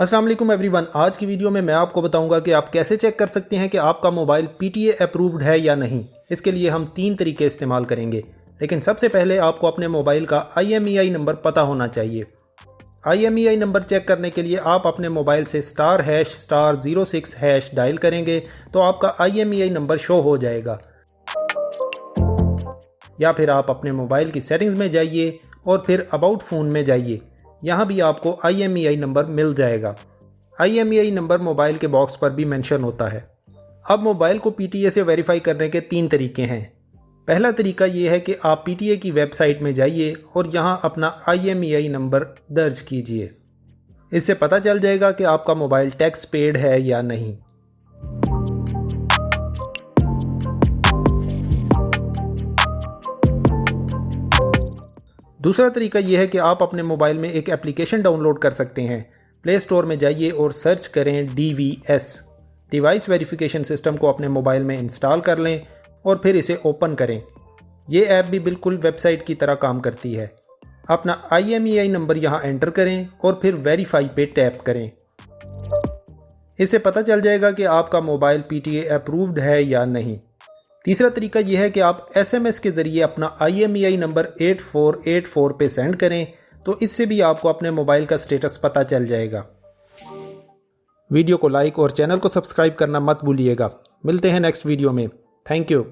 अस्सलाम वालेकुम एवरीवन। आज की वीडियो में मैं आपको बताऊंगा कि आप कैसे चेक कर सकते हैं कि आपका मोबाइल PTA अप्रूव्ड है या नहीं। इसके लिए हम 3 तरीके इस्तेमाल करेंगे, लेकिन सबसे पहले आपको अपने मोबाइल का IMEI नंबर पता होना चाहिए। IMEI नंबर चेक करने के लिए आप अपने मोबाइल से *##06# डायल करेंगे तो आपका IMEI नंबर शो हो जाएगा। या फिर आप अपने मोबाइल की सेटिंग्स में जाइए और फिर अबाउट फ़ोन में जाइए, यहाँ भी आपको IMEI नंबर मिल जाएगा। IMEI नंबर मोबाइल के बॉक्स पर भी मेंशन होता है। अब मोबाइल को PTA से वेरीफाई करने के 3 तरीके हैं। पहला तरीका ये है कि आप PTA की वेबसाइट में जाइए और यहाँ अपना IMEI नंबर दर्ज कीजिए। इससे पता चल जाएगा कि आपका मोबाइल टैक्स पेड है या नहीं। दूसरा तरीका यह है कि आप अपने मोबाइल में एक एप्लीकेशन डाउनलोड कर सकते हैं। प्ले स्टोर में जाइए और सर्च करें DVS, डिवाइस वेरिफिकेशन सिस्टम को अपने मोबाइल में इंस्टॉल कर लें और फिर इसे ओपन करें। ये ऐप भी बिल्कुल वेबसाइट की तरह काम करती है। अपना IMEI नंबर यहाँ एंटर करें और फिर वेरीफाई पे टैप करें। इससे पता चल जाएगा कि आपका मोबाइल PTA अप्रूव्ड है या नहीं। तीसरा तरीका यह है कि आप SMS के ज़रिए अपना IMEI नंबर 8484 पे सेंड करें, तो इससे भी आपको अपने मोबाइल का स्टेटस पता चल जाएगा। वीडियो को लाइक और चैनल को सब्सक्राइब करना मत भूलिएगा। मिलते हैं नेक्स्ट वीडियो में। Thank you.